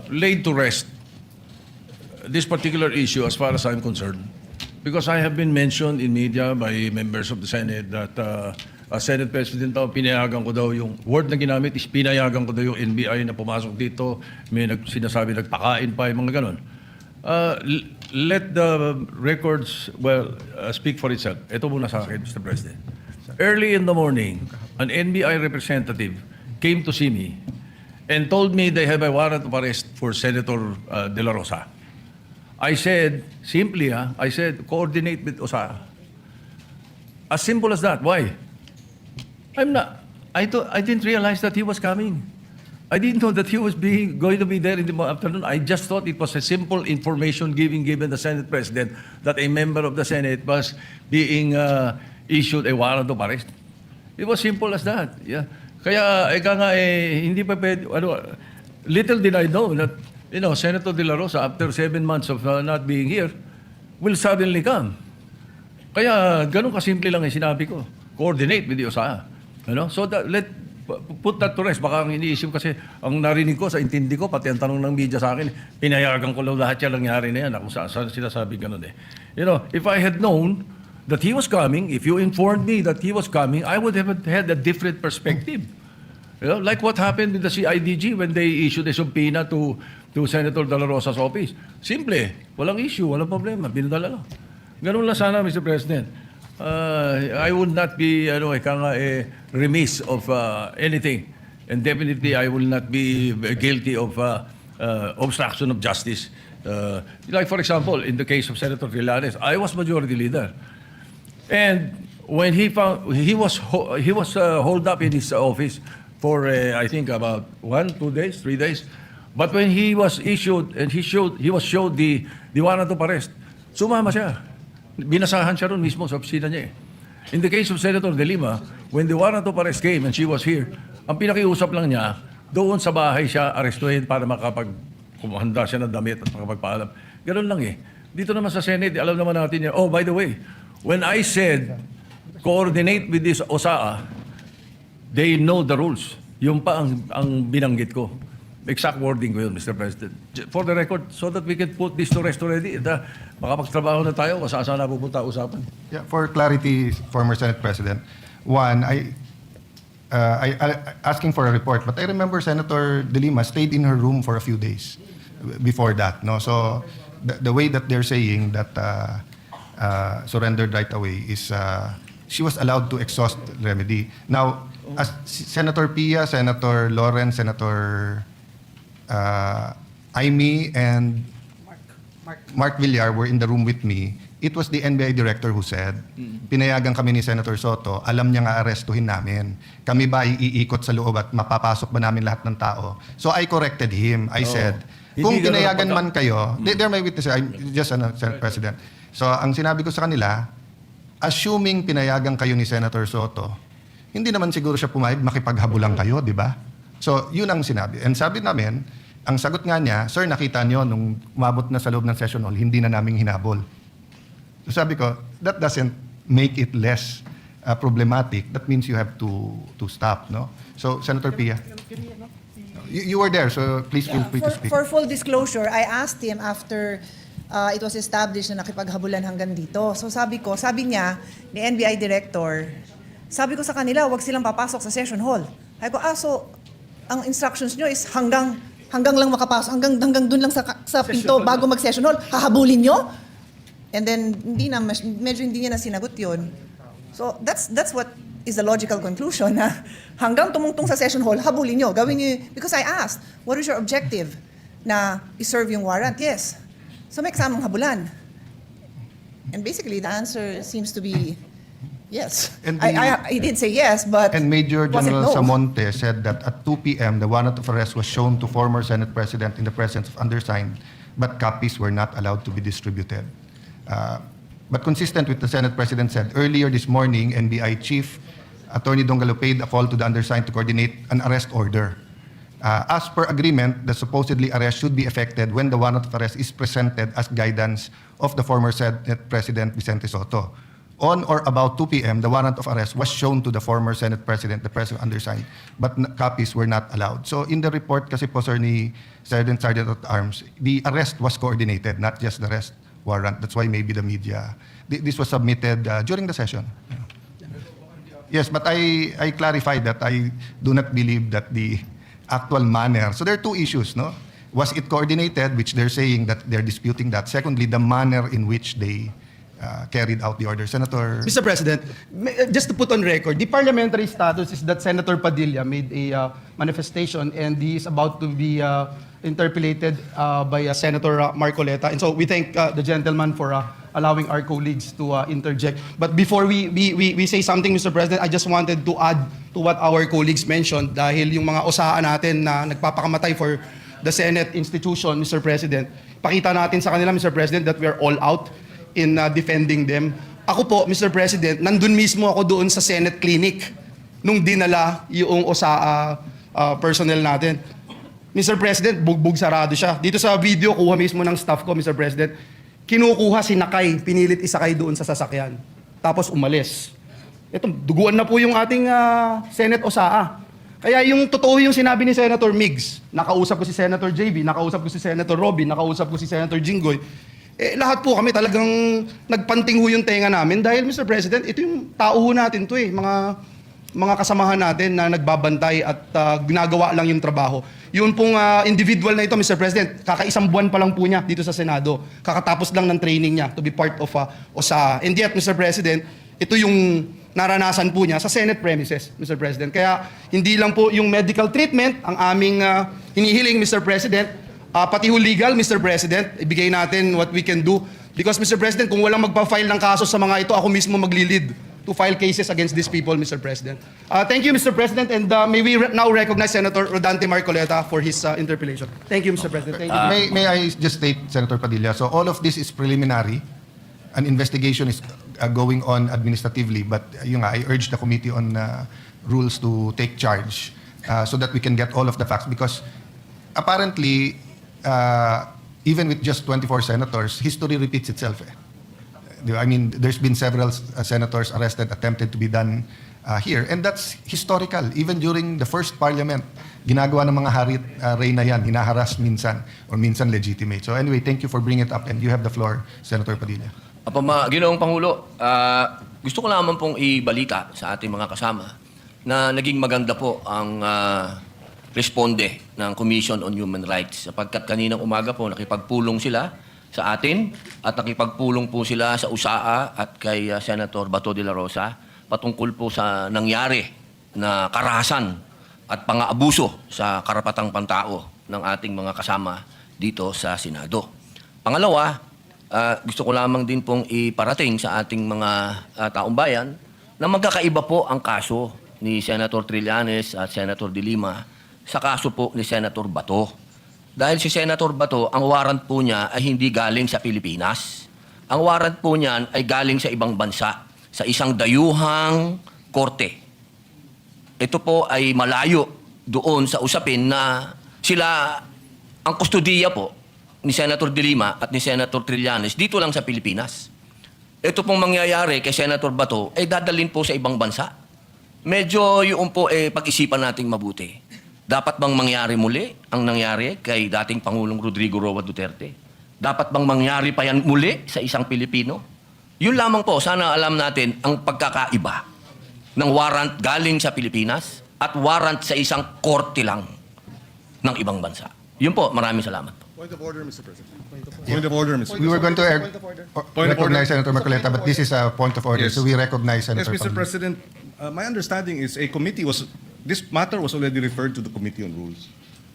laid to rest this particular issue as far as I'm concerned. Because I have been mentioned in media by members of the Senate that as Senate President daw, pinayagan ko daw yung word na ginamit is pinayagan ko daw yung NBI na pumasok dito. May sinasabi nagpakain pa yung mga ganon. Let the records, speak for itself. Ito muna sa akin, Mr. President. Early in the morning, an NBI representative came to see me and told me they have a warrant of arrest for Senator De La Rosa. I said, simply, I said, coordinate with OSA. As simple as that. Why? I didn't realize that he was coming. I didn't know that he was going to be there in the afternoon. I just thought it was a simple information given the Senate President that a member of the Senate was being issued a warrant of arrest. It was simple as that. Yeah. Kaya, hindi pa pwede, little did I know that, Senator De La Rosa, after 7 months of not being here, will suddenly come. Kaya, ganun kasimple lang yung sinabi ko. Coordinate with the OSA. So, put that to rest. Baka ang iniisip kasi, ang narinig ko, sa intindi ko, pati ang tanong ng media sa akin, pinayagan ko lang lahat yan nangyari na yan. Ako saan sinasabi ganun eh. If I had known that he was coming, if you informed me that he was coming, I would have had a different perspective. Like what happened with the CIDG when they issued a subpoena to Senator De La Rosa's office. Simple. Walang issue, walang problema. Binadala lang. Ganun lang sana, Mr. President. I would not be remiss of anything. And definitely, I will not be guilty of obstruction of justice. Like, for example, in the case of Senator Trillanes, I was majority leader. And when he was holed up in his office for I think about 1, 2 days, 3 days. But when he was issued and he was showed the warrant of arrest, sumama siya. Binasahan siya ron mismo sa opisina niya. In the case of Senator De Lima, when the warrant of arrest came and she was here, ang pinakiusap lang niya, doon sa bahay siya arestuhin para kumahanda siya ng damit at makapagpaalam. Ganun lang eh. Dito naman sa Senate, alam naman natin yan. Oh, by the way, when I said coordinate with this OSA, they know the rules. Yung pa ang binanggit ko. Exact wording ko yun, Mr. President. For the record, so that we can put this to rest already. Makapagtrabaho na tayo, kung saan na pupunta usapan. Yeah, for clarity, former Senate President, one, I asking for a report, but I remember Senator De Lima stayed in her room for a few days before that. No, so the way that they're saying that surrendered right away is she was allowed to exhaust remedy. Now, as Senator Pia, Senator Lawrence, Senator Aimee, and Mark Villar were in the room with me, it was the NBI director who said, pinayagan kami ni Senator Soto, alam niya nga arestuhin namin. Kami ba iikot sa loob at mapapasok ba namin lahat ng tao? So I corrected him. I said, kung pinayagan man kayo, they're my witnesses, I'm just Senate President. So ang sinabi ko sa kanila, assuming pinayagan kayo ni Senator Soto, hindi naman siguro siya pumayag, makipaghabulan kayo, di ba? So, yun ang sinabi. And sabi namin, ang sagot nga niya, sir, nakita niyo nung umabot na sa loob ng session hall, hindi na namin hinabol. So sabi ko, that doesn't make it less problematic. That means you have to stop, no? So, Senator Pia. You were there, so please feel free to speak. For full disclosure, I asked him after it was established na nakipaghabulan hanggang dito. So sabi niya, ni NBI Director, sabi ko sa kanila, wag silang papasok sa session hall. Sabi ko, so ang instructions nyo is hanggang lang makapasok, hanggang dun lang sa pinto bago mag-session hall, hahabulin nyo? And then, medyo hindi niya na sinagot yun. So, that's what is the logical conclusion na hanggang tumungtong sa session hall, habulin nyo, gawin nyo, because I asked, what is your objective? Na i-serve yung warrant? Yes. So, may kasamang habulan. And basically, the answer seems to be yes. And I did say yes, but and Major General no? Samonte said that at 2 p.m., the warrant of arrest was shown to former Senate President in the presence of undersigned, but copies were not allowed to be distributed. But consistent with the Senate President said, earlier this morning, NBI Chief Attorney Dongalo paid a call to the undersigned to coordinate an arrest order. As per agreement, the supposedly arrest should be effected when the warrant of arrest is presented as guidance of the former Senate President Vicente Soto. On or about 2 p.m., the warrant of arrest was shown to the former Senate President, the President undersigned, but copies were not allowed. So in the report kasi po, sir, ni Sergeant at Arms, the arrest was coordinated, not just the arrest warrant. That's why maybe the media, this was submitted during the session. Yes, but I clarified that I do not believe that the actual manner. So there are two issues, no? Was it coordinated, which they're saying that they're disputing that. Secondly, the manner in which they carried out the order. Senator... Mr. President, just to put on record, the parliamentary status is that Senator Padilla made a manifestation and he is about to be interpellated by Senator Marcoleta. And so we thank the gentleman for allowing our colleagues to interject. But before we say something, Mr. President, I just wanted to add to what our colleagues mentioned dahil yung mga usahaan natin na nagpapakamatay for the Senate institution, Mr. President, pakita natin sa kanila, Mr. President, that we are all out in defending them. Ako po, Mr. President, nandun mismo ako doon sa Senate Clinic nung dinala yung OSAA personnel natin. Mr. President, bugbog sarado siya. Dito sa video, kuha mismo ng staff ko, Mr. President, kinukuha, sinakay, pinilit isakay doon sa sasakyan. Tapos umalis. Ito, duguan na po yung ating Senate OSAA. Kaya yung totoo yung sinabi ni Senator Migs, nakausap ko si Senator JB, nakausap ko si Senator Robin, nakausap ko si Senator Jinggoy, lahat po kami talagang nagpanting ho yung tenga namin dahil, Mr. President, ito yung tao ho natin to mga kasamahan natin na nagbabantay at ginagawa lang yung trabaho. Yun pong individual na ito, Mr. President, kakaisang buwan pa lang po niya dito sa Senado. Kakatapos lang ng training niya to be part of OSAA. And yet, Mr. President, ito yung naranasan po niya sa Senate premises, Mr. President. Kaya hindi lang po yung medical treatment ang aming hinihiling, Mr. President, pati ho legal, Mr. President, ibigay natin what we can do. Because, Mr. President, kung walang magpa-file ng kaso sa mga ito, ako mismo maglilid to file cases against these people, Mr. President. Thank you, Mr. President, and may we now recognize Senator Rodante Marcoleta for his interpellation. Thank you, Mr. President. Thank you. May I just state, Senator Padilla, so all of this is preliminary. An investigation is going on administratively, but yun nga, I urge the Committee on Rules to take charge so that we can get all of the facts because apparently, even with just 24 senators, history repeats itself. I mean, there's been several senators arrested, attempted to be done here. And that's historical. Even during the first parliament, ginagawa ng mga reyna yan, hinaharas minsan, or minsan legitimate. So anyway, thank you for bringing it up. And you have the floor, Senator Padilla. Ginoong Pangulo, gusto ko lamang pong ibalita sa ating mga kasama na naging maganda po ang responde ng Commission on Human Rights sapagkat kaninang umaga po nakipagpulong sila sa atin at nakipagpulong po sila sa USAA at kay Senator Bato de la Rosa patungkol po sa nangyari na karahasan at pang-aabuso sa karapatang pantao ng ating mga kasama dito sa Senado. Pangalawa, gusto ko lamang din pong iparating sa ating mga taong bayan na magkakaiba po ang kaso ni Senator Trillanes at Senator De Lima sa kaso po ni Senator Bato. Dahil si Senator Bato, ang warrant po niya ay hindi galing sa Pilipinas. Ang warrant po niyan ay galing sa ibang bansa, sa isang dayuhang korte. Ito po ay malayo doon sa usapin na sila, ang kustudiya po ni Senator De Lima at ni Senator Trillanes dito lang sa Pilipinas. Ito pong mangyayari kay Senator Bato ay dadalhin po sa ibang bansa. Medyo yung po pag-isipan nating mabuti. Dapat bang mangyari muli ang nangyari kay dating Pangulong Rodrigo Roa Duterte? Dapat bang mangyari pa yan muli sa isang Pilipino? Yun lamang po, sana alam natin ang pagkakaiba ng warrant galing sa Pilipinas at warrant sa isang korte lang ng ibang bansa. Yun po, maraming salamat po. Point of order, Mr. President. Point of order, Mr. We were going to Point of order. recognize Senator Marcoleta, but this is a point of order, Yes. so we recognize Yes, Senator Mr. Padilla. President, my understanding is this matter was already referred to the Committee on Rules.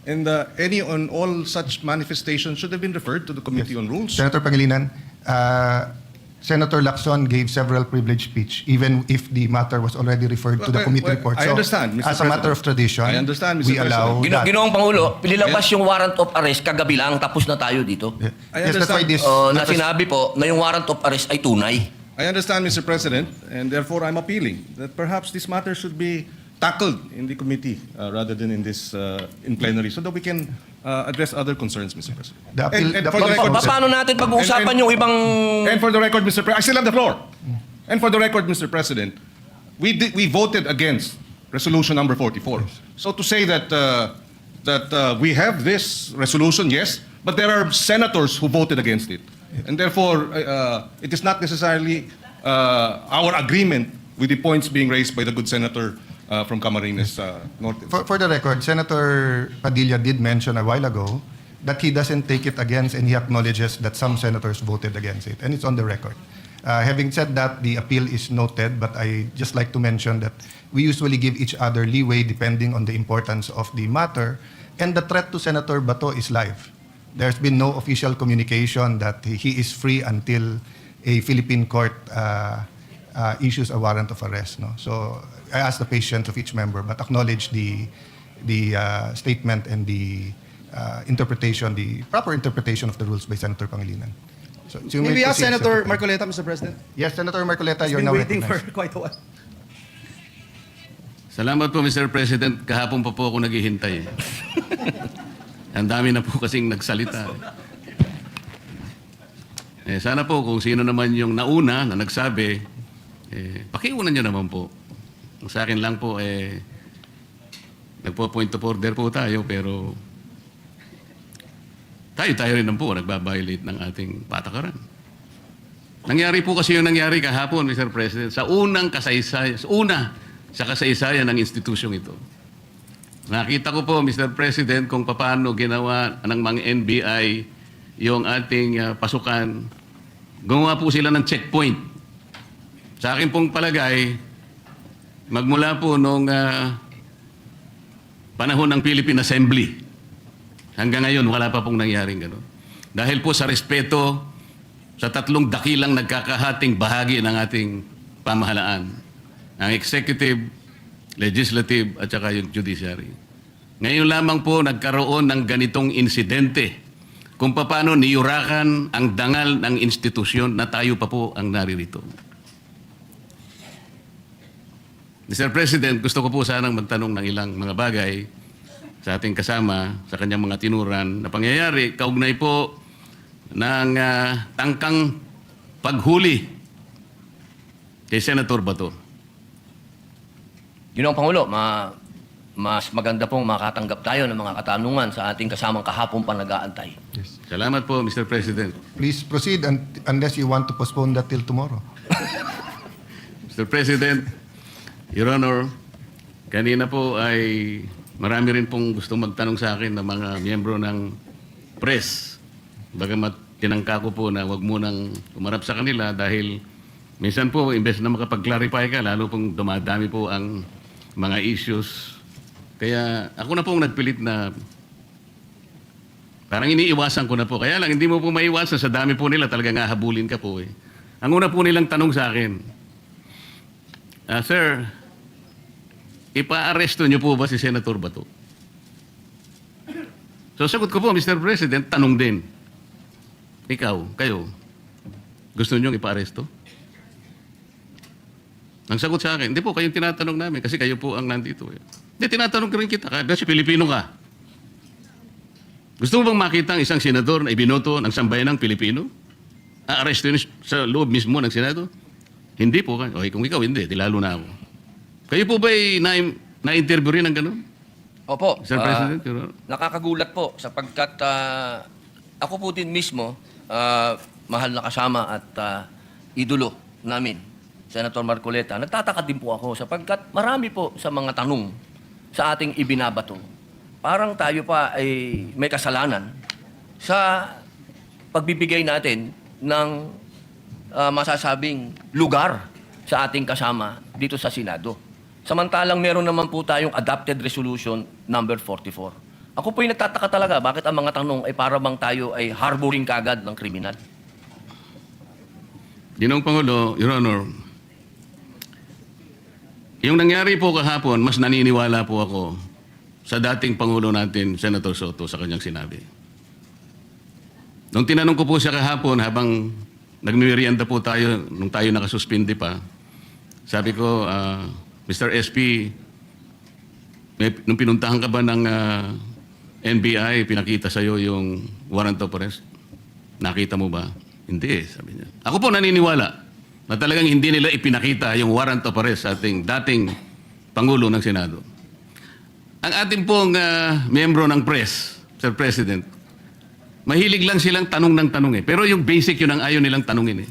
And any on all such manifestations should have been referred to the Committee on Rules. Senator Pangilinan, Senator Lacson gave several privileged speech, even if the matter was already referred to the committee report. I understand, Mr. As a matter of President. tradition, I understand, Mr. we allow that. Ginoong Pangulo, nilabas yung warrant of arrest kagabi lang, tapos na tayo dito. I Yes, that's why understand. this... Na sinabi po na yung warrant of arrest ay tunay. I understand, Mr. President, and therefore I'm appealing that perhaps this matter should be tackled in the committee rather than in this in plenary so that we can address other concerns, Mr. President. The appeal- And the for the appeal- record, Paano natin pag-uusapan yung ibang... And for the record, Mr. President, I still have the floor. And for the record, Mr. President, we voted against resolution number 44. So to say that we have this resolution, yes, but there are senators who voted against it. And therefore, it is not necessarily our agreement with the points being raised by the good senator from Camarines Norte. For the record, Senator Padilla did mention a while ago that he doesn't take it against, and he acknowledges that some senators voted against it, and it's on the record. Having said that, the appeal is noted, but I just like to mention that we usually give each other leeway depending on the importance of the matter, and the threat to Senator Bato is live. There's been no official communication that he is free until a Philippine court issues a warrant of arrest. No? So I ask the patience of each member, but acknowledge the statement and the interpretation, the proper interpretation of the rules by Senator Pangilinan. So you May may we ask proceed, Senator Secretary. Marcoleta, Mr. President? Yes, Senator Marcoleta, you're Been now waiting for recognized. quite a while. Salamat po, Mr. President. Kahapon pa po ako naghihintay. Ang dami na po kasing nagsalita. Sana po kung sino naman yung nauna na nagsabi, pakiunan nyo naman po. Sa akin lang po, nagpo-point of order po tayo, pero tayo rin naman po nagbabiolate ng ating patakaran. Nangyari po kasi yung nangyari kahapon, Mr. President, sa kasaysayan ng institusyong ito. Nakita ko po, Mr. President, kung paano ginawa ng mga NBI yung ating pasukan. Gumawa po sila ng checkpoint. Sa akin pong palagay, magmula po nung panahon ng Philippine Assembly, hanggang ngayon, wala pa pong nangyaring gano'n. Dahil po sa respeto sa tatlong dakilang nagkakahating bahagi ng ating pamahalaan. Ang executive, legislative, at saka yung judiciary. Ngayon lamang po nagkaroon ng ganitong insidente kung paano niyurakan ang dangal ng institusyon na tayo pa po ang naririto. Mr. President, gusto ko po sanang magtanong ng ilang mga bagay sa ating kasama, sa kanyang mga tinuran na pangyayari, kaugnay po ng tangkang paghuli kay Senator Bato. Yun ang Pangulo, mas maganda pong makatanggap tayo ng mga katanungan sa ating kasamang kahapon pa nag-aantay. Salamat po, Mr. President. Please proceed unless you want to postpone that till tomorrow. Mr. President, Your Honor, kanina po ay marami rin pong gustong magtanong sa akin ng mga miyembro ng press. Bagamat tinangka ko po na wag munang umarap sa kanila dahil minsan po, imbes na makapag-clarify ka, lalo pong dumadami po ang mga issues. Kaya ako na pong nagpilit na parang iniiwasan ko na po. Kaya lang, hindi mo po maiwasan. Sa dami po nila, talagang hahabulin ka po eh. Ang una po nilang tanong sa akin, Sir, ipa-aresto niyo po ba si Senator Bato? So sagot ko po, Mr. President, tanong din. Ikaw, kayo, gusto niyo ipa-aresto? Ang sagot sa akin, hindi po, kayong tinatanong namin kasi kayo po ang nandito. Hindi, tinatanong ko rin kita kasi Pilipino ka. Gusto mo bang makita ang isang senador na ibinoto ng sambayanang Pilipino? Aaresto yun sa loob mismo ng Senado? Hindi po. Okay, kung ikaw hindi, di lalo na ako. Kayo po ba'y na-interview rin ng gano'n? Opo, Sir President, nakakagulat po sapagkat ako po din mismo, mahal na kasama at idolo namin, Senator Marcoleta, nagtataka din po ako sapagkat marami po sa mga tanong sa ating ibinabato. Parang tayo pa ay may kasalanan sa pagbibigay natin ng masasabing lugar sa ating kasama dito sa Senado. Samantalang meron naman po tayong adopted resolution number 44. Ako po yung nagtataka talaga bakit ang mga tanong ay para bang tayo ay harboring kagad ng kriminal. Ginoong Pangulo, Your Honor, yung nangyari po kahapon, mas naniniwala po ako sa dating Pangulo natin, Senator Soto, sa kanyang sinabi. Nung tinanong ko po siya kahapon, habang nagmimerienda po tayo, nung tayo nakasuspindi pa, sabi ko, Mr. SP, nung pinuntahan ka ba ng NBI, pinakita sa'yo yung warrant of arrest? Nakita mo ba? Hindi, sabi niya. Ako po naniniwala na talagang hindi nila ipinakita yung warrant of arrest sa ating dating Pangulo ng Senado. Ang ating pong miyembro ng press, Sir President, mahilig lang silang tanong ng tanong eh. Pero yung basic yun ang ayaw nilang tanungin eh.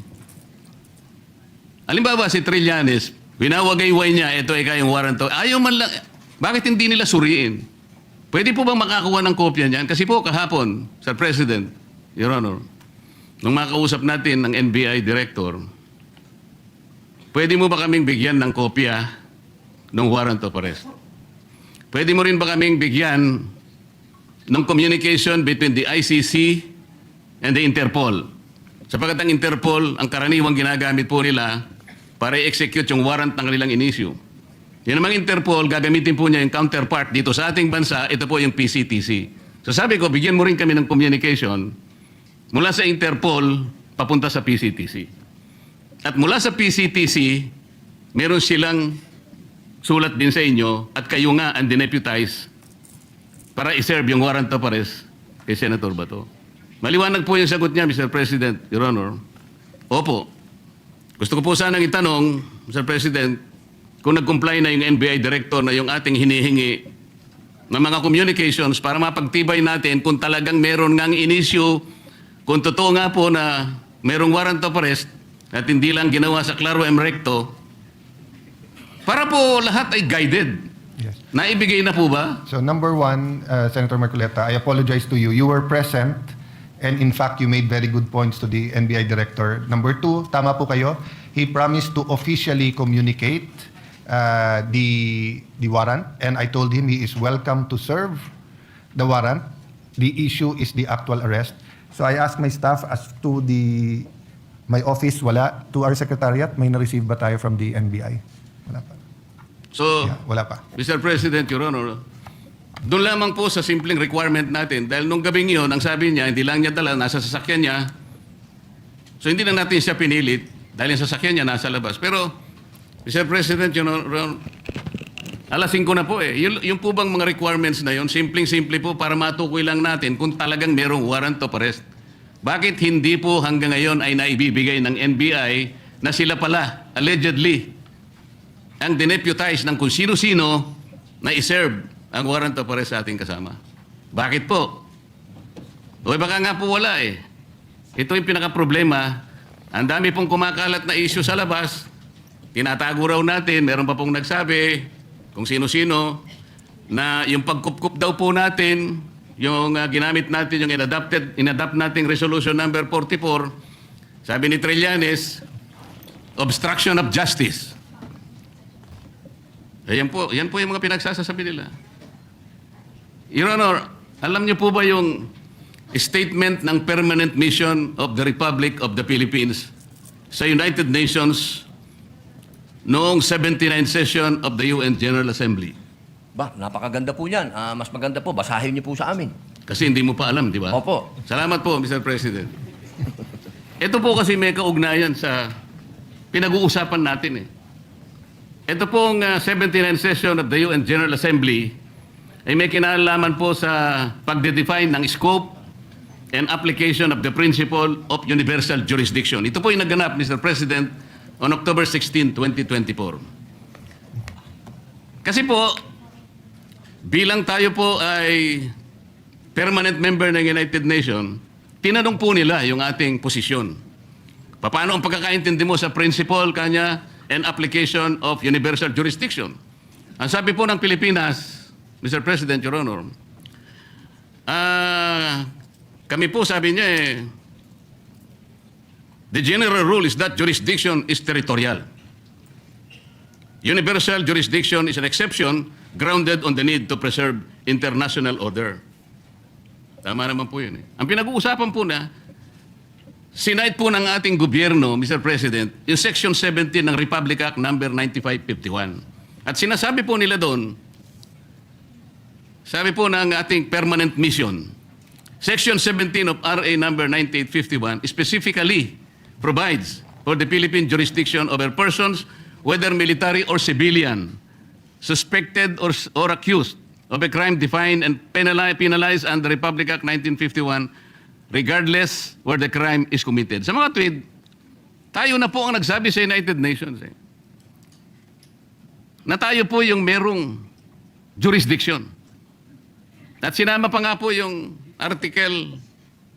Halimbawa si Trillanes, winawagayway niya, ito ay kayong warrant to. Ayaw man lang, bakit hindi nila suriin? Pwede po bang makakuha ng kopya niyan? Kasi po kahapon, Sir President, Your Honor, nung makausap natin ng NBI Director, pwede mo ba kaming bigyan ng kopya ng warrant of arrest? Pwede mo rin ba kaming bigyan ng communication between the ICC and the Interpol? Sapagkat ang Interpol, ang karaniwang ginagamit po nila para i-execute yung warrant ng kanilang inisyu. Yan namang Interpol, gagamitin po niya yung counterpart dito sa ating bansa, ito po yung PCTC. So sabi ko, bigyan mo rin kami ng communication mula sa Interpol papunta sa PCTC. At mula sa PCTC, meron silang sulat din sa inyo at kayo nga ang dineputize para i-serve yung warrant of arrest kay Senator Bato. Maliwanag po yung sagot niya, Mr. President, Your Honor. Opo. Gusto ko po sanang itanong, Mr. President, kung nag-comply na yung NBI Director na yung ating hinihingi ng mga communications para mapagtibay natin kung talagang meron ngang inisyu, kung totoo nga po na merong warrant of arrest at hindi lang ginawa sa Claro M. Recto, para po lahat ay guided. Yes. Naibigay na po ba? So number one, Senator Marcoleta, I apologize to you. You were present and in fact, you made very good points to the NBI Director. Number two, tama po kayo. He promised to officially communicate the warrant and I told him he is welcome to serve the warrant. The issue is the actual arrest. So I asked my staff as to my office, wala. To our secretariat, may na-receive ba tayo from the NBI? Wala pa. So, Yeah, wala pa. Mr. President, Your Honor, doon lamang po sa simpleng requirement natin, dahil nung gabing yun, ang sabi niya, hindi lang niya dala, nasa sasakyan niya. So, hindi na natin siya pinilit, dahil yung sasakyan niya nasa labas. Pero, Mr. President, Your Honor, alasing ko na po eh. Yung po bang mga requirements na yun, simpleng-simple po para matukoy lang natin kung talagang merong warrant of arrest. Bakit hindi po hanggang ngayon ay naibibigay ng NBI na sila pala, allegedly, ang dineputize ng kung sino-sino na iserve ang warrant of arrest sa ating kasama? Bakit po? O baka nga po wala eh. Ito yung pinaka-problema. Ang dami pong kumakalat na issue sa labas. Tinatago raw natin. Meron pa pong nagsabi kung sino-sino na yung pagkup-kup daw po natin, yung ginamit natin, yung inadapt nating resolution number 44, sabi ni Trillanes, obstruction of justice. Yan po yung mga pinagsasabi nila. Your Honor, alam niyo po ba yung statement ng Permanent Mission of the Republic of the Philippines sa United Nations noong 79th session of the UN General Assembly? Ba, napakaganda po yan. Mas maganda po, basahin niyo po sa amin. Kasi hindi mo pa alam, di ba? Opo. Salamat po, Mr. President. Ito po kasi may kaugnayan sa pinag-uusapan natin eh. Ito pong 79th session of the UN General Assembly ay may kinalaman po sa pagde-define ng scope and application of the principle of universal jurisdiction. Ito po yung naganap, Mr. President, on October 16, 2024. Kasi po, bilang tayo po ay permanent member ng United Nations, tinanong po nila yung ating posisyon. Paano ang pagkakaintindi mo sa principle kanya and application of universal jurisdiction? Ang sabi po ng Pilipinas, Mr. President, Your Honor, kami po sabi niya the general rule is that jurisdiction is territorial. Universal jurisdiction is an exception grounded on the need to preserve international order. Tama naman po yun eh. Ang pinag-uusapan po na, sinight po ng ating gobyerno, Mr. President, yung Section 17 ng Republic Act number 9551. At sinasabi po nila doon, sabi po ng ating permanent mission, Section 17 of RA number 9851 specifically provides for the Philippine jurisdiction over persons, whether military or civilian, suspected or accused of a crime defined and penalized under Republic Act 1951, regardless where the crime is committed. Sa mga tweet, Tayo na po ang nagsabi sa United Nations na tayo po yung merong jurisdiction. At sinama pa nga po yung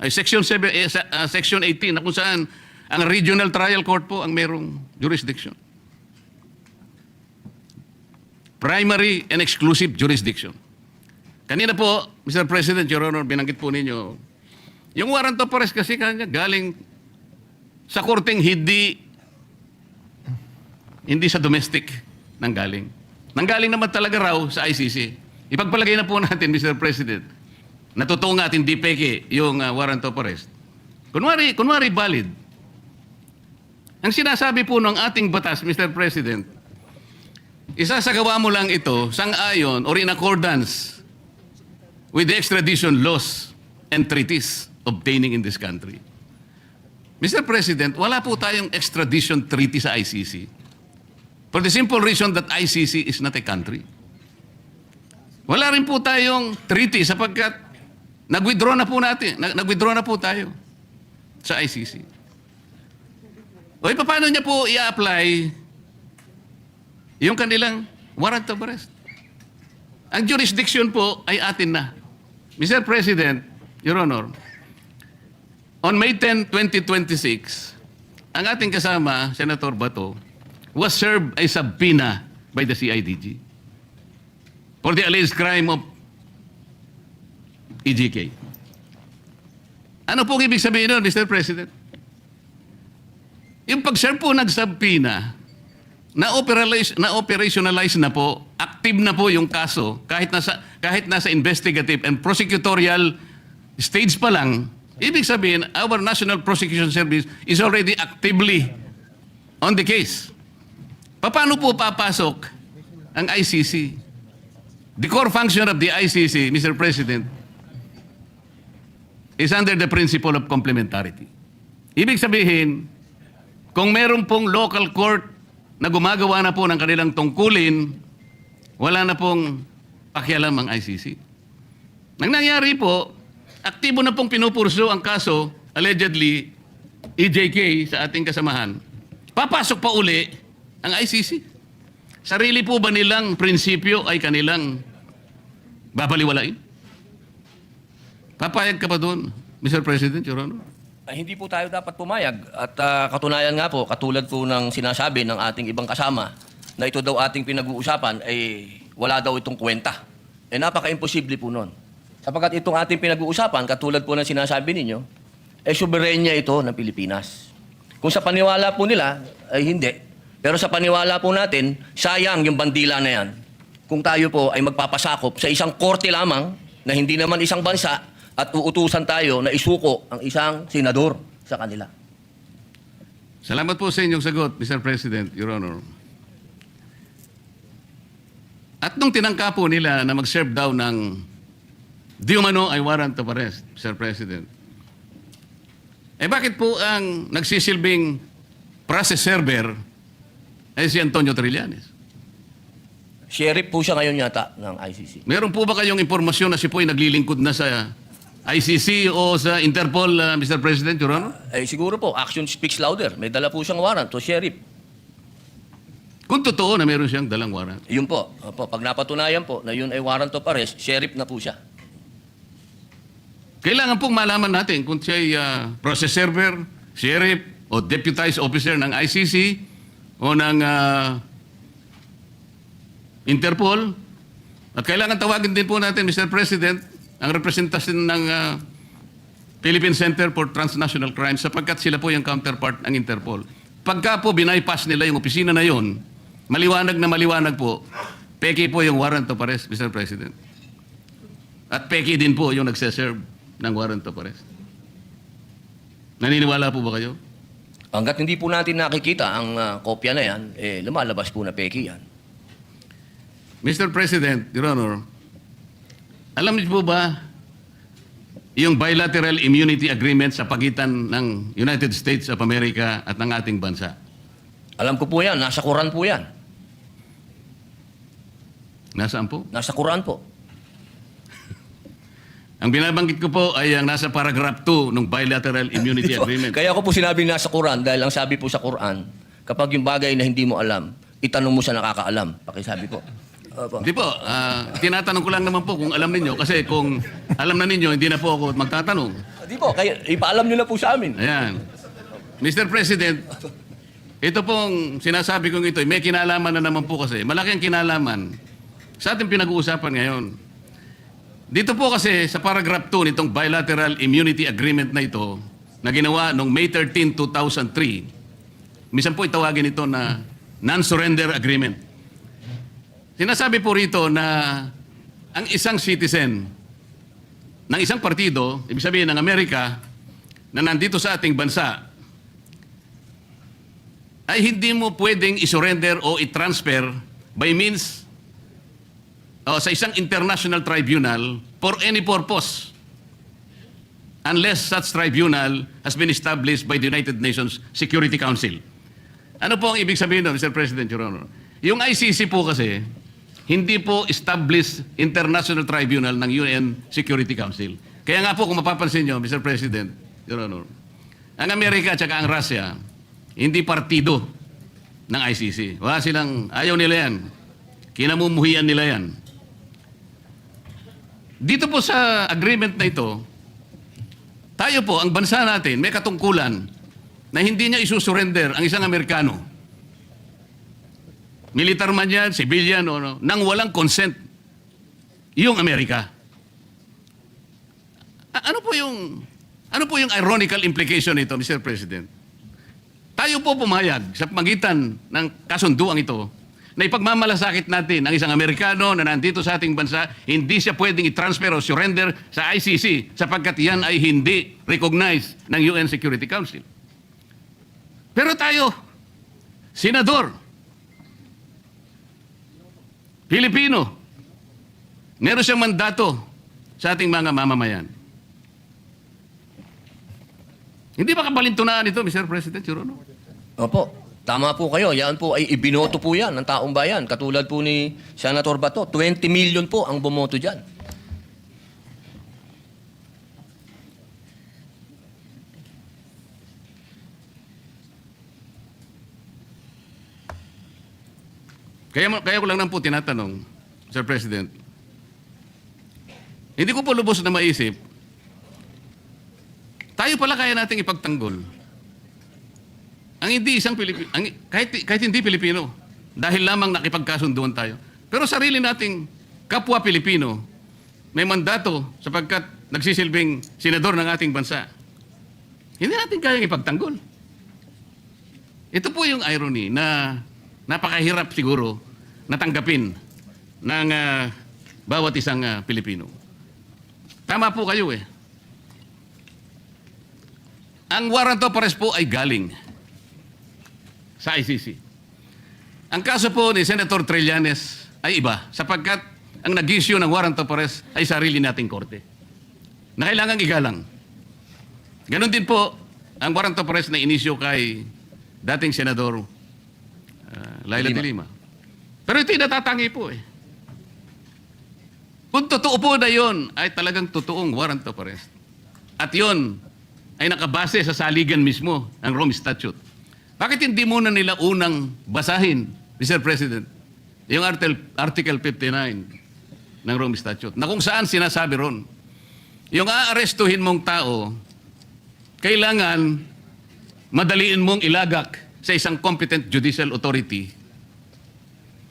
Section 18 na kung saan ang Regional Trial Court po ang merong jurisdiction. Primary and exclusive jurisdiction. Kanina po, Mr. President, Your Honor, binanggit po ninyo, yung warrant of arrest kasi kanya galing sa korteng hindi sa domestic nanggaling. Nanggaling naman talaga raw sa ICC. Ipagpalagay na po natin, Mr. President, na totoo nga at hindi peke yung warrant of arrest. Kunwari valid. Ang sinasabi po ng ating batas, Mr. President, isasagawa mo lang ito sang-ayon or in accordance with the extradition laws and treaties obtaining in this country. Mr. President, wala po tayong extradition treaty sa ICC for the simple reason that ICC is not a country. Wala rin po tayong treaty sapagkat nag-withdraw na po tayo sa ICC. O paano niya po i-apply yung kanilang warrant of arrest? Ang jurisdiction po ay atin na. Mr. President, Your Honor, on May 10, 2026, ang ating kasama, Senator Bato, was served a subpoena by the CIDG for the alleged crime of EJK. Ano po ibig sabihin nun, Mr. President? Yung pag-serve po nag-subpoena, na-operationalize na po, active na po yung kaso, kahit nasa investigative and prosecutorial stage pa lang, ibig sabihin, our National Prosecution Service is already actively on the case. Paano po papasok ang ICC? The core function of the ICC, Mr. President, is under the principle of complementarity. Ibig sabihin, kung meron pong local court na gumagawa na po ng kanilang tungkulin, wala na pong pakialam ang ICC. Nang nangyari po, aktibo na pong pinupurso ang kaso, allegedly, EJK sa ating kasamahan. Papasok pa uli ang ICC. Sarili po ba nilang prinsipyo ay kanilang babaliwalain? Papayag ka pa doon, Mr. President, Your Honor? Hindi po tayo dapat pumayag. At katunayan nga po, katulad po ng sinasabi ng ating ibang kasama, na ito daw ating pinag-uusapan, ay wala daw itong kwenta. Napaka-imposible po nun. Sapagkat itong ating pinag-uusapan, katulad po ng sinasabi ninyo, soberenya ito ng Pilipinas. Kung sa paniwala po nila, ay hindi. Pero sa paniwala po natin, sayang yung bandila na yan. Kung tayo po ay magpapasakop sa isang korte lamang, na hindi naman isang bansa, at uutusan tayo na isuko ang isang senador sa kanila. Salamat po sa inyong sagot, Mr. President, Your Honor. At nung tinangka po nila na mag-serve daw ng di umano ay warrant of arrest, Mr. President, bakit po ang nagsisilbing process server ay si Antonio Trillanes? Sheriff po siya ngayon yata ng ICC. Meron po ba kayong impormasyon na si po ay naglilingkod na sa ICC o sa Interpol, Mr. President, Your Honor? Siguro po, action speaks louder. May dala po siyang warrant to sheriff. Kung totoo na meron siyang dalang warrant. Yun po. Opo, pag napatunayan po na yun ay warrant of arrest, sheriff na po siya. Kailangan pong malaman natin kung siya ay process server, sheriff, o deputized officer ng ICC o ng Interpol. At kailangan tawagin din po natin, Mr. President, ang representasyon ng Philippine Center for Transnational Crime sapagkat sila po yung counterpart ng Interpol. Pagka po binaypass nila yung opisina na yon, maliwanag po, peke po yung warrant of arrest, Mr. President. At peke din po yung nagseserve ng warrant of arrest. Naniniwala po ba kayo? Hanggat hindi po natin nakikita ang kopya na yan, lumalabas po na peki yan. Mr. President, Your Honor, alam niyo po ba yung bilateral immunity agreement sa pagitan ng United States of America at ng ating bansa? Alam ko po yan, nasa Quran po yan. Nasaan po? Nasa Quran po. Ang binabanggit ko po ay ang nasa paragraph 2 ng Bilateral Immunity Di ba? Agreement. Kaya ko po sinabi nasa Quran dahil ang sabi po sa Quran, kapag yung bagay na hindi mo alam, itanong mo sa nakakaalam. Pakisabi po. Opo. Hindi po, tinatanong ko lang naman po kung alam ninyo. Kasi kung alam na ninyo, hindi na po ako magtatanong. Di po, kaya ipaalam nyo na po sa amin. Ayan. Mr. President, ito pong sinasabi kong ito, may kinalaman na naman po kasi. Malaki ang kinalaman sa ating pinag-uusapan ngayon. Dito po kasi sa paragraph 2 nitong Bilateral Immunity Agreement na ito, na ginawa noong May 13, 2003, minsan po itawagin ito na Non-Surrender Agreement. Sinasabi po rito na ang isang citizen ng isang partido, ibig sabihin ng Amerika, na nandito sa ating bansa, ay hindi mo pwedeng isurrender o i-transfer by means sa isang international tribunal for any purpose unless such tribunal has been established by the United Nations Security Council. Ano po ang ibig sabihin doon, Mr. President, Your Honor? Yung ICC po kasi, hindi po established international tribunal ng UN Security Council. Kaya nga po, kung mapapansin nyo, Mr. President, Your Honor, ang Amerika at saka ang Russia, hindi partido ng ICC. Wala silang, ayaw nila yan. Kinamumuhian nila yan. Dito po sa agreement na ito, tayo po, ang bansa natin, may katungkulan na hindi niya isusurrender ang isang Amerikano. Militar man yan, civilian, o no, nang walang consent yung Amerika. Ano po yung ironical implication nito, Mr. President? Tayo po pumayag sa pagitan ng kasunduang ito na ipagmamalasakit natin ang isang Amerikano na nandito sa ating bansa, hindi siya pwedeng i-transfer o surrender sa ICC sapagkat yan ay hindi recognized ng UN Security Council. Pero tayo, senador, Pilipino, meron siyang mandato sa ating mga mamamayan. Hindi ba kabalintunaan ito, Mr. President, Your Honor? Opo. Tama po kayo. Yan po ay ibinoto po yan ng taong bayan. Katulad po ni Senator Bato. 20 million po ang bumoto dyan. Kaya ko lang po tinatanong, Sir President, hindi ko po lubos na maisip, tayo pala kaya nating ipagtanggol ang hindi isang Pilipino, kahit hindi Pilipino, dahil lamang nakipagkasunduan tayo. Pero sarili nating kapwa Pilipino, may mandato sapagkat nagsisilbing senador ng ating bansa. Hindi natin kayang ipagtanggol. Ito po yung irony na napakahirap siguro natanggapin ng bawat isang Pilipino. Tama po kayo eh. Ang warrant of arrest po ay galing sa ICC. Ang kaso po ni Senator Trillanes ay iba sapagkat ang nag-issue ng warrant of arrest ay sarili nating korte na kailangang igalang. Ganon din po ang warrant of arrest na inisyo kay dating Senador Laila de Lima. Pero ito'y natatangi po eh. Kung totoo po na yun, ay talagang totoong warrant of arrest. At yun ay nakabase sa saligan mismo ng Rome Statute. Bakit hindi muna nila unang basahin, Mr. President, yung Article 59 ng Rome Statute, na kung saan sinasabi ron, yung aarestuhin mong tao, kailangan madaliin mong ilagak sa isang competent judicial authority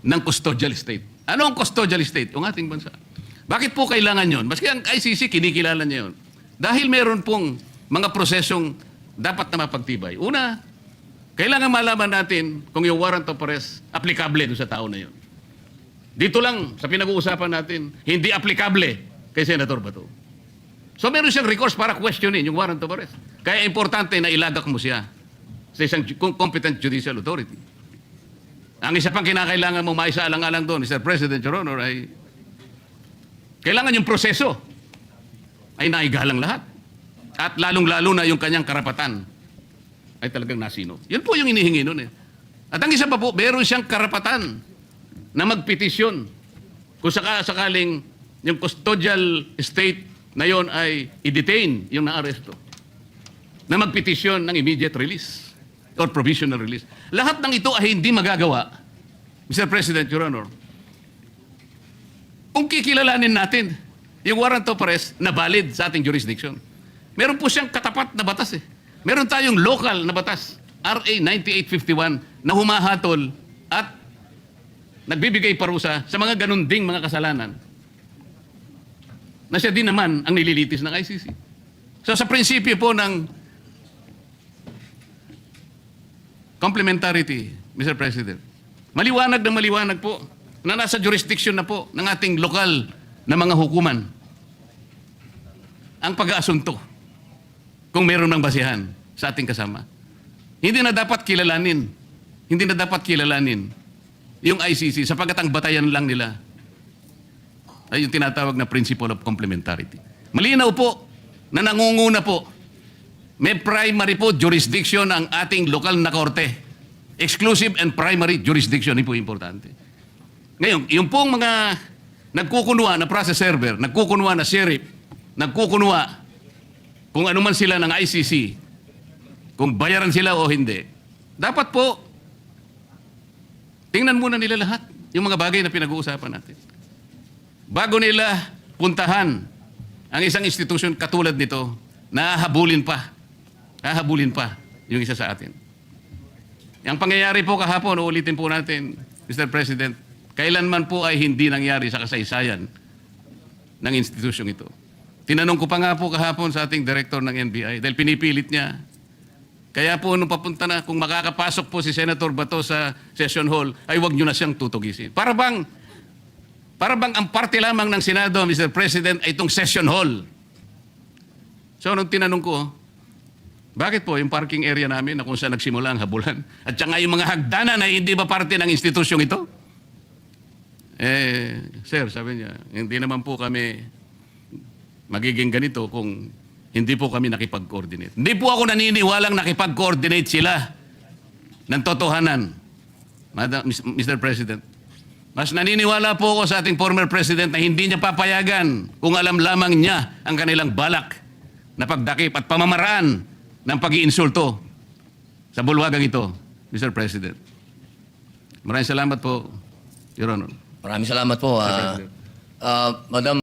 ng custodial state. Ano ang custodial state? Yung ating bansa. Bakit po kailangan yon? Maski ang ICC, kinikilala niya yun. Dahil meron pong mga prosesong dapat na mapagtibay. Una, kailangan malaman natin kung yung warrant of arrest applicable doon sa tao na yun. Dito lang, sa pinag-uusapan natin, hindi applicable kay Senator Bato. So meron siyang recourse para questionin yung warrant of arrest. Kaya importante na ilagak mo siya sa isang competent judicial authority. Ang isa pang kinakailangan mo maisaalang-alang doon, Mr. President, Your Honor, ay kailangan yung proseso ay naigalang lahat. At lalong-lalo na yung kanyang karapatan ay talagang nasino. Yun po yung inihingi nun eh. At ang isa pa po, meron siyang karapatan na magpetisyon kung sakaling yung custodial state na yon ay i-detain yung naaresto, na magpetisyon ng immediate release or provisional release. Lahat ng ito ay hindi magagawa, Mr. President, Your Honor, kung kikilalanin natin yung warrant of arrest na valid sa ating jurisdiction. Meron po siyang katapat na batas eh. Meron tayong local na batas, RA 9851, na humahatol at nagbibigay parusa sa mga ganun ding mga kasalanan na siya din naman ang nililitis ng ICC. So sa prinsipyo po ng complementarity, Mr. President, maliwanag na maliwanag po na nasa jurisdiction na po ng ating lokal na mga hukuman ang pag-aasunto kung meron ng basihan sa ating kasama. Hindi na dapat kilalanin yung ICC sapagkat ang batayan lang nila ay yung tinatawag na principle of complementarity. Malinaw po na nangunguna po, may primary po jurisdiction ang ating lokal na korte. Exclusive and primary jurisdiction, yun po importante. Ngayon, yung pong mga nagkukunwa na process server, nagkukunwa na sheriff, nagkukunwa kung ano man sila ng ICC, kung bayaran sila o hindi, dapat po, tingnan muna nila lahat yung mga bagay na pinag-uusapan natin. Bago nila puntahan ang isang institusyon katulad nito, nahahabulin pa yung isa sa atin. Ang pangyayari po kahapon, uulitin po natin, Mr. President, kailanman po ay hindi nangyari sa kasaysayan ng institusyong ito. Tinanong ko pa nga po kahapon sa ating director ng NBI dahil pinipilit niya. Kaya po nung papunta na, kung makakapasok po si Senator Bato sa session hall, ay wag nyo na siyang tutugisin. Para bang ang parte lamang ng Senado, Mr. President, ay itong session hall. So nung tinanong ko, bakit po yung parking area namin na kung saan nagsimula ang habulan? At saka yung mga hagdanan na hindi ba parte ng institusyong ito? Sir, sabi niya, hindi naman po kami magiging ganito kung hindi po kami nakipag-coordinate. Hindi po ako naniniwalang nakipag-coordinate sila ng totohanan, Mr. President. Mas naniniwala po ako sa ating former President na hindi niya papayagan kung alam lamang niya ang kanilang balak na pagdakip at pamamaraan ng pag-iinsulto sa bulwagang ito, Mr. President. Maraming salamat po, Your Honor. Maraming salamat po. Madam